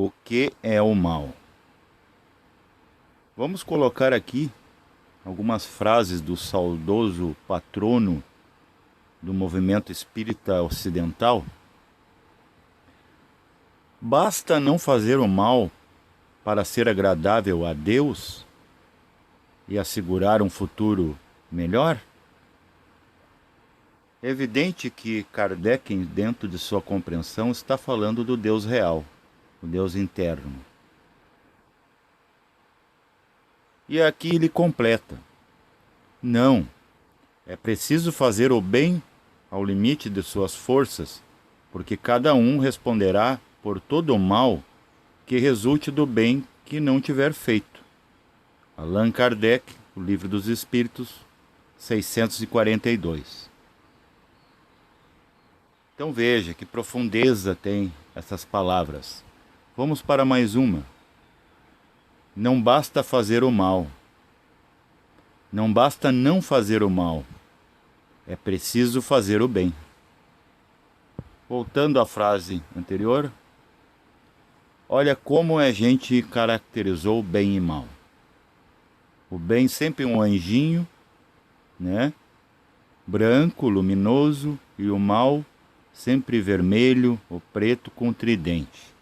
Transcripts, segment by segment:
O que é o mal? Vamos colocar aqui algumas frases do saudoso patrono do movimento espírita ocidental. Basta não fazer o mal para ser agradável a Deus e assegurar um futuro melhor? É evidente que Kardec, dentro de sua compreensão, está falando do Deus real, o Deus interno. E aqui ele completa: não, é preciso fazer o bem ao limite de suas forças, porque cada um responderá por todo o mal que resulte do bem que não tiver feito. Allan Kardec, o Livro dos Espíritos, 642. Então veja que profundeza tem essas palavras. Vamos para mais uma. Não basta fazer o mal. Não basta não fazer o mal. É preciso fazer o bem. Voltando à frase anterior, olha como a gente caracterizou bem e mal. O bem sempre um anjinho, né? Branco, luminoso, e o mal sempre vermelho ou preto com tridente.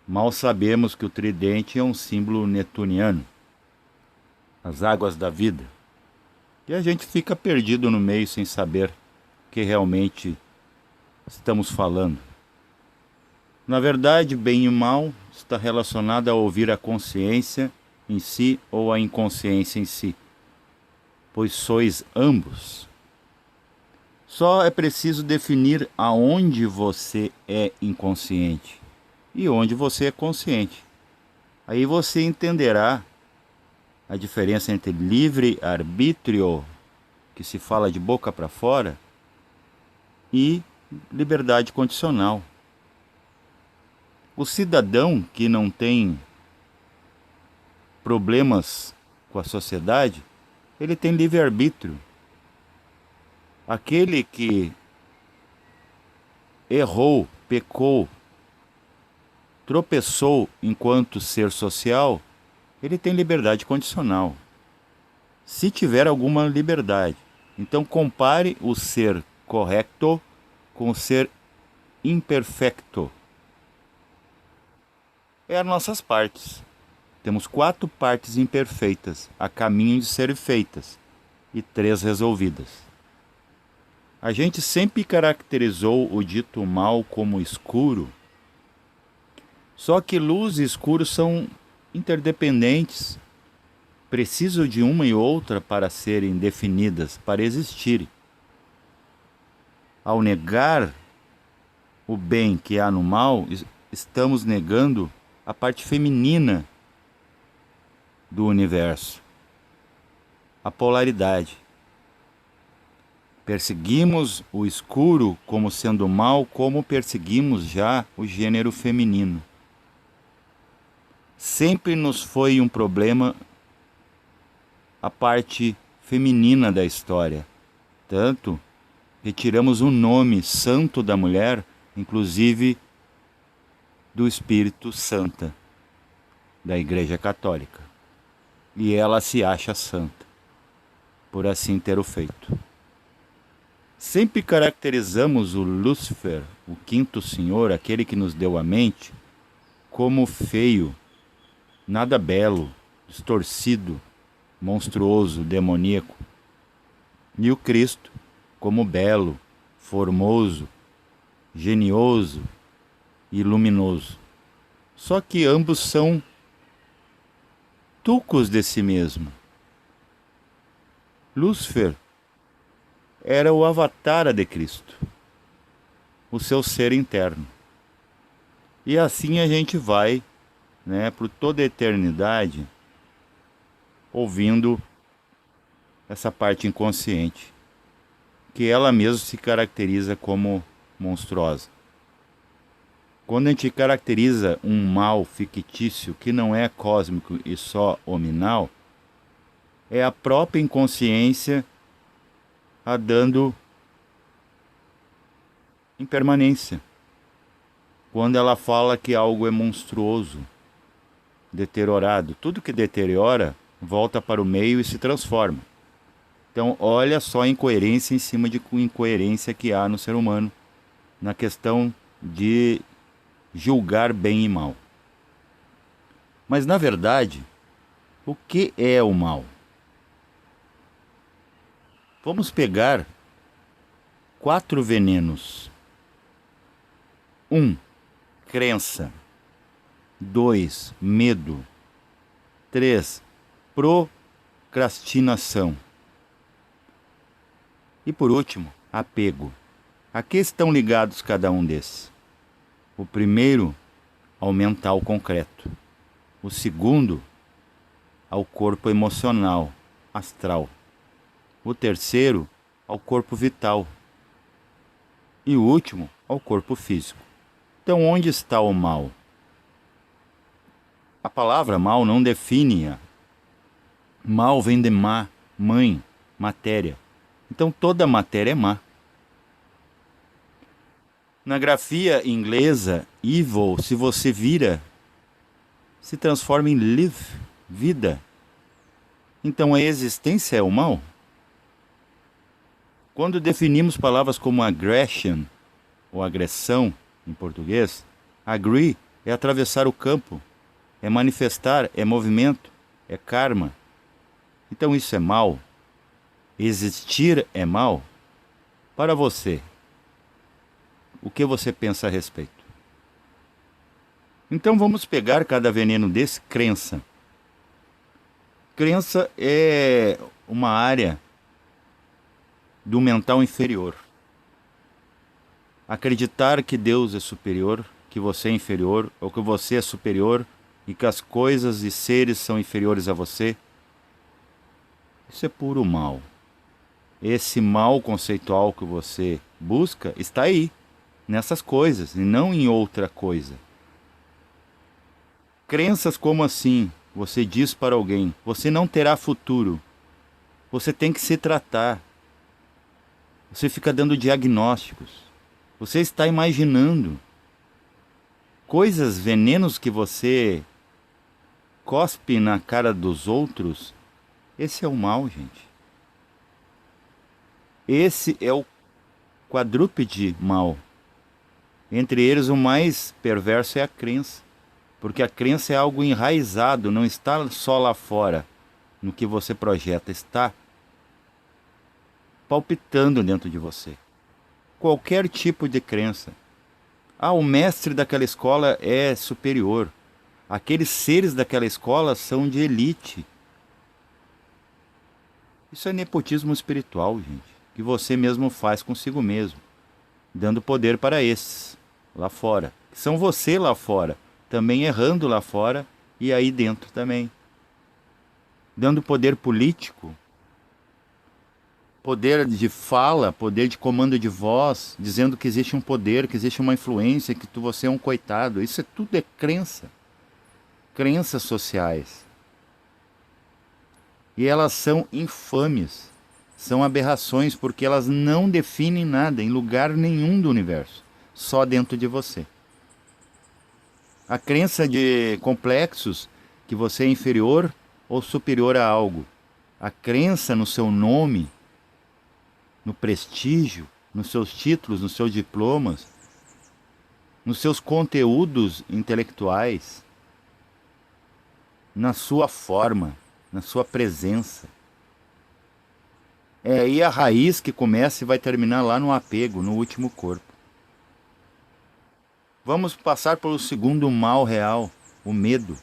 Mal sabemos que o tridente é um símbolo netuniano, as águas da vida. E a gente fica perdido no meio sem saber o que realmente estamos falando. Na verdade, bem e mal está relacionado a ouvir a consciência em si ou a inconsciência em si, pois sois ambos. Só é preciso definir aonde você é inconsciente e onde você é consciente. Aí você entenderá a diferença entre livre-arbítrio, que se fala de boca para fora, e liberdade condicional. O cidadão que não tem problemas com a sociedade, ele tem livre-arbítrio. Aquele que errou, pecou, tropeçou enquanto ser social, ele tem liberdade condicional. Se tiver alguma liberdade. Então compare o ser correto com o ser imperfecto. É as nossas partes. Temos 4 partes imperfeitas, a caminho de serem feitas, e 3 resolvidas. A gente sempre caracterizou o dito mal como escuro, só que luz e escuro são interdependentes, precisam de uma e outra para serem definidas, para existirem. Ao negar o bem que há no mal, estamos negando a parte feminina do universo, a polaridade. Perseguimos o escuro como sendo mal, como perseguimos já o gênero feminino. Sempre nos foi um problema a parte feminina da história. Tanto que tiramos o nome santo da mulher, inclusive do Espírito Santa, da Igreja Católica. E ela se acha santa, por assim ter o feito. Sempre caracterizamos o Lúcifer, o quinto senhor, aquele que nos deu a mente, como feio, nada belo, distorcido, monstruoso, demoníaco. E o Cristo como belo, formoso, genioso e luminoso. Só que ambos são tucos de si mesmo. Lúcifer era o avatar de Cristo, o seu ser interno. E assim a gente vai, por toda a eternidade, ouvindo essa parte inconsciente, que ela mesma se caracteriza como monstruosa. Quando a gente caracteriza um mal fictício que não é cósmico e só hominal, é a própria inconsciência a dando impermanência. quando ela fala que algo é monstruoso, deteriorado. Tudo que deteriora volta para o meio e se transforma. Então, olha só a incoerência em cima de incoerência que há no ser humano na questão de julgar bem e mal. Mas, na verdade, o que é o mal? Vamos pegar 4 venenos. 1. Crença. 2. Medo. 3. Procrastinação. E por último, apego. A que estão ligados cada um desses? O primeiro, ao mental concreto. O segundo, ao corpo emocional, astral. O terceiro, ao corpo vital. E o último, ao corpo físico. Então, onde está o mal? A palavra mal não define-a. Mal vem de má, mãe, matéria. Então, toda matéria é má. Na grafia inglesa, evil, se você vira, se transforma em live, vida. Então, a existência é o mal? Quando definimos palavras como aggression, ou agressão, em português, agree é atravessar o campo, é manifestar, é movimento, é karma. Então isso é mal? Existir é mal? Para você, o que você pensa a respeito? Então vamos pegar cada veneno desse, crença. Crença é uma área do mental inferior. Acreditar que Deus é superior, que você é inferior, ou que você é superior e que as coisas e seres são inferiores a você, isso é puro mal. Esse mal conceitual que você busca está aí, nessas coisas, e não em outra coisa. Crenças como assim, você diz para alguém, você não terá futuro, você tem que se tratar, você fica dando diagnósticos, você está imaginando coisas, venenos que você cospe na cara dos outros. Esse é o mal, gente. Esse é o quadrúpede mal. Entre eles, o mais perverso é a crença. Porque a crença é algo enraizado, não está só lá fora, no que você projeta, está palpitando dentro de você. Qualquer tipo de crença. Ah, o mestre daquela escola é superior. Aqueles seres daquela escola são de elite. Isso é nepotismo espiritual, gente, que você mesmo faz consigo mesmo, dando poder para esses lá fora, que são você lá fora, também errando lá fora e aí dentro também. Dando poder político, poder de fala, poder de comando de voz, dizendo que existe um poder, que existe uma influência, que você é um coitado. Isso é tudo é crença. Crenças sociais. E elas são infames, são aberrações, porque elas não definem nada em lugar nenhum do universo, só dentro de você. A crença de complexos, que você é inferior ou superior a algo. A crença no seu nome, no prestígio, nos seus títulos, nos seus diplomas, nos seus conteúdos intelectuais, na sua forma, na sua presença. É aí a raiz que começa e vai terminar lá no apego, no último corpo. Vamos passar pelo segundo mal real, o medo.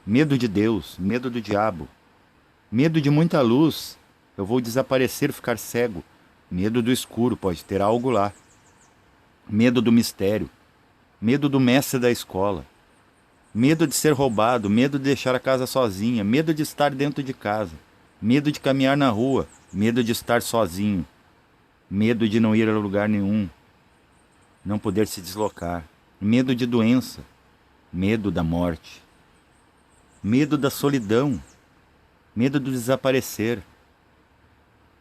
Medo de Deus, medo do diabo. Medo de muita luz, eu vou desaparecer, ficar cego. Medo do escuro, pode ter algo lá. Medo do mistério. Medo do mestre da escola. Medo de ser roubado, medo de deixar a casa sozinha, medo de estar dentro de casa, medo de caminhar na rua, medo de estar sozinho, medo de não ir a lugar nenhum, não poder se deslocar, medo de doença, medo da morte, medo da solidão, medo do desaparecer.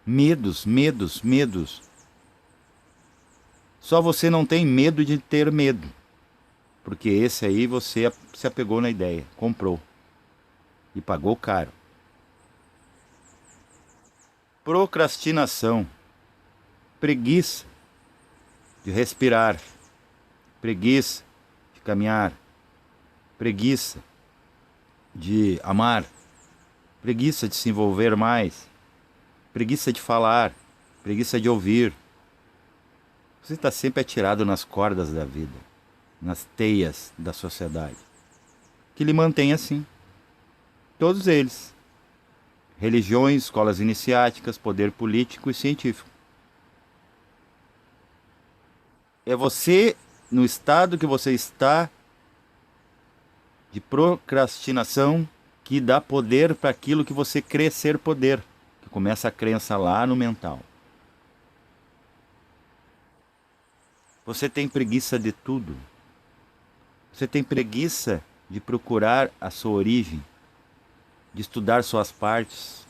Medos, medos, medos. Só você não tem medo de ter medo. Porque esse aí você se apegou na ideia, comprou e pagou caro. Procrastinação, preguiça de respirar, preguiça de caminhar, preguiça de amar, preguiça de se envolver mais, preguiça de falar, preguiça de ouvir. Você está sempre atirado nas cordas da vida, nas teias da sociedade, que lhe mantém assim. Todos eles. Religiões, escolas iniciáticas, poder político e científico. É você, no estado que você está de procrastinação, que dá poder para aquilo que você crê ser poder, que começa a crença lá no mental. Você tem preguiça de tudo. Você tem preguiça de procurar a sua origem, de estudar suas partes.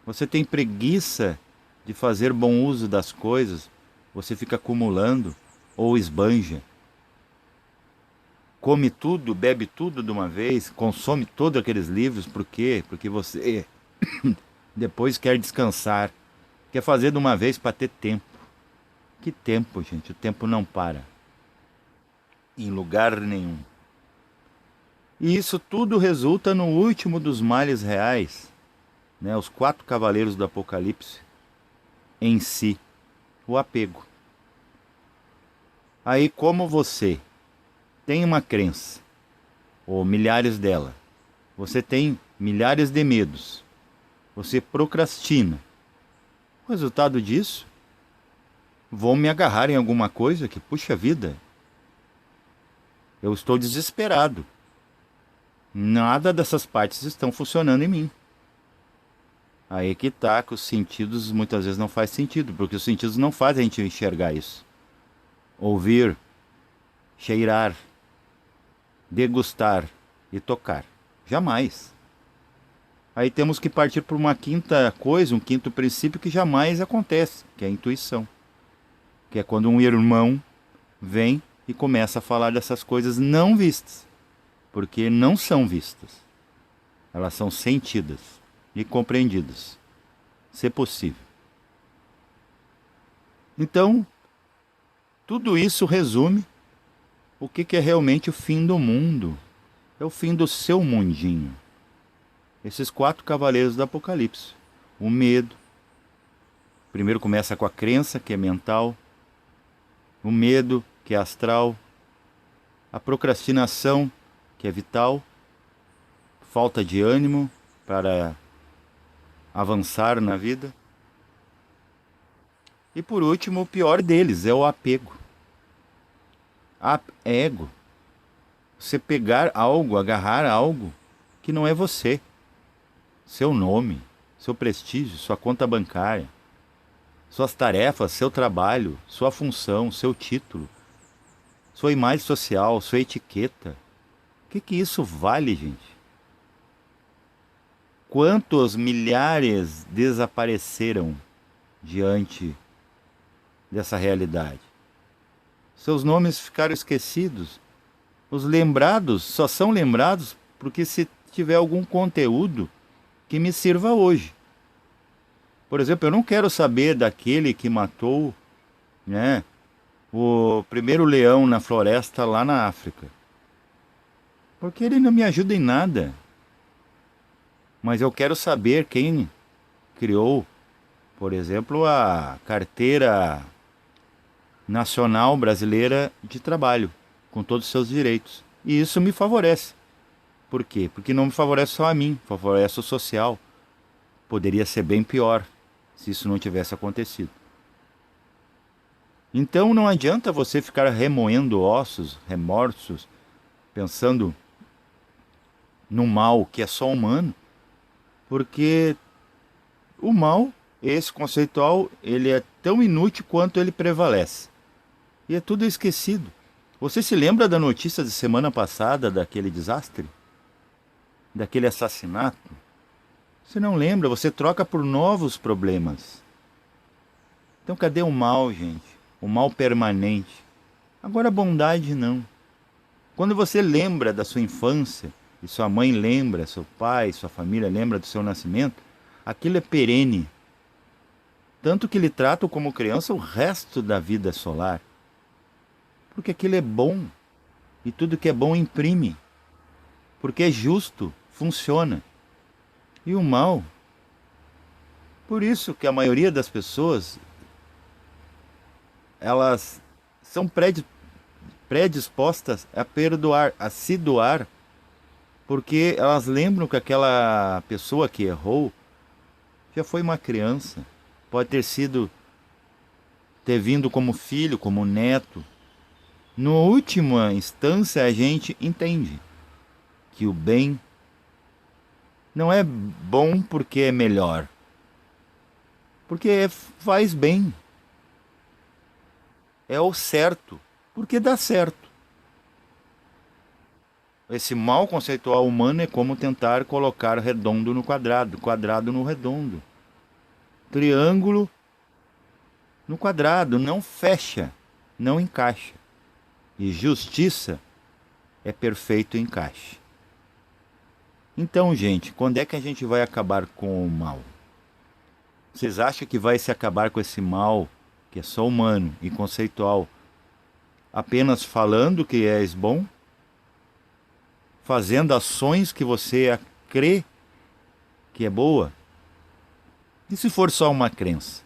Você tem preguiça de fazer bom uso das coisas. Você fica acumulando ou esbanja. Come tudo, bebe tudo de uma vez, consome todos aqueles livros. Por quê? Porque você depois quer descansar. Quer fazer de uma vez para ter tempo. Que tempo, gente? O tempo não para. Em lugar nenhum. E isso tudo resulta no último dos males reais, né? Os 4 cavaleiros do Apocalipse em si, o apego. Aí, como você tem uma crença, ou milhares dela, você tem milhares de medos, você procrastina. O resultado disso, vou me agarrar em alguma coisa que, puxa vida, eu estou desesperado. Nada dessas partes estão funcionando em mim. Aí que tá, que os sentidos muitas vezes não faz sentido, porque os sentidos não fazem a gente enxergar isso. Ouvir, cheirar, degustar e tocar. Jamais. Aí temos que partir para uma quinta coisa, um quinto princípio que jamais acontece, que é a intuição. Que é quando um irmão vem e começa a falar dessas coisas não vistas. Porque não são vistas. Elas são sentidas e compreendidas, se possível. Então, tudo isso resume o que é realmente o fim do mundo. É o fim do seu mundinho. Esses 4 cavaleiros do Apocalipse. O medo. Primeiro começa com a crença, que é mental. O medo, que é astral. A procrastinação, que é vital. Falta de ânimo para avançar na vida. E por último, o pior deles é o apego. Ego. Você pegar algo, agarrar algo que não é você. Seu nome, seu prestígio, sua conta bancária, suas tarefas, seu trabalho, sua função, seu título, sua imagem social, sua etiqueta. O que isso vale, gente? Quantos milhares desapareceram diante dessa realidade? Seus nomes ficaram esquecidos. Os lembrados só são lembrados porque se tiver algum conteúdo que me sirva hoje. Por exemplo, eu não quero saber daquele que matou, né, o primeiro leão na floresta lá na África. Porque ele não me ajuda em nada. Mas eu quero saber quem criou, por exemplo, a Carteira Nacional Brasileira de Trabalho, com todos os seus direitos. E isso me favorece. Por quê? Porque não me favorece só a mim, favorece o social. Poderia ser bem pior se isso não tivesse acontecido. Então não adianta você ficar remoendo ossos, remorsos, pensando no mal que é só humano, porque o mal, esse conceitual, ele é tão inútil quanto ele prevalece. E é tudo esquecido. Você se lembra da notícia de semana passada daquele desastre? Daquele assassinato? Você não lembra, você troca por novos problemas. Então cadê o mal, gente? O mal permanente. Agora a bondade não. Quando você lembra da sua infância, e sua mãe lembra, seu pai, sua família lembra do seu nascimento, aquilo é perene. Tanto que lhe tratam como criança o resto da vida solar. Porque aquilo é bom. E tudo que é bom imprime. Porque é justo, funciona. E o mal, por isso que a maioria das pessoas, elas são predispostas a perdoar, a se doar, porque elas lembram que aquela pessoa que errou já foi uma criança. Pode ter vindo como filho, como neto. No última instância, a gente entende que o bem não é bom porque é melhor, porque faz bem. É o certo, porque dá certo. Esse mal conceitual humano é como tentar colocar redondo no quadrado, quadrado no redondo, triângulo no quadrado. Não fecha, não encaixa. E justiça é perfeito encaixe. Então, gente, quando é que a gente vai acabar com o mal? Vocês acham que vai se acabar com esse mal, que é só humano e conceitual, apenas falando que és bom? Fazendo ações que você crê que é boa? E se for só uma crença?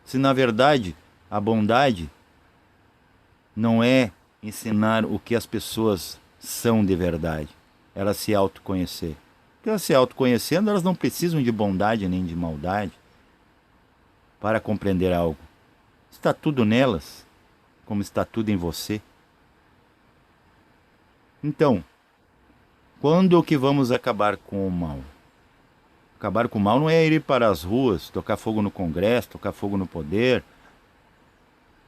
Se na verdade a bondade não é ensinar o que as pessoas são de verdade, elas se autoconhecer. Porque elas se autoconhecendo, elas não precisam de bondade nem de maldade para compreender algo. Está tudo nelas, como está tudo em você. Então, quando que vamos acabar com o mal? Acabar com o mal não é ir para as ruas, tocar fogo no Congresso, tocar fogo no poder,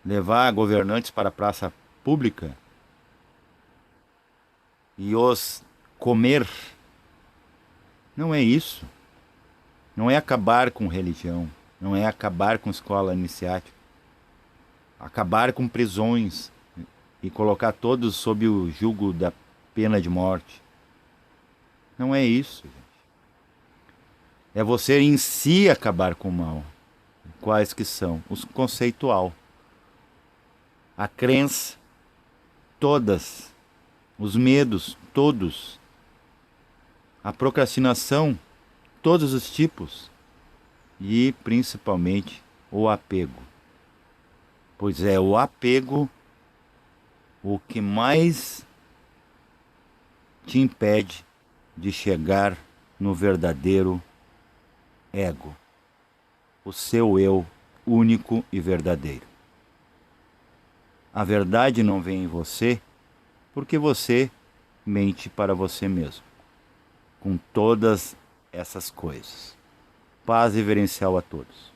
levar governantes para a praça pública e os comer. Não é isso. Não é acabar com religião. Não é acabar com escola iniciática. Acabar com prisões e colocar todos sob o jugo da pena de morte. Não é isso, gente. É você em si acabar com o mal. Quais que são? Os conceitual. A crença, todas. Os medos, todos. A procrastinação, todos os tipos. E principalmente o apego. Pois é o apego o que mais te impede de chegar no verdadeiro ego, o seu eu único e verdadeiro. A verdade não vem em você porque você mente para você mesmo. Com todas essas coisas. Paz reverencial a todos.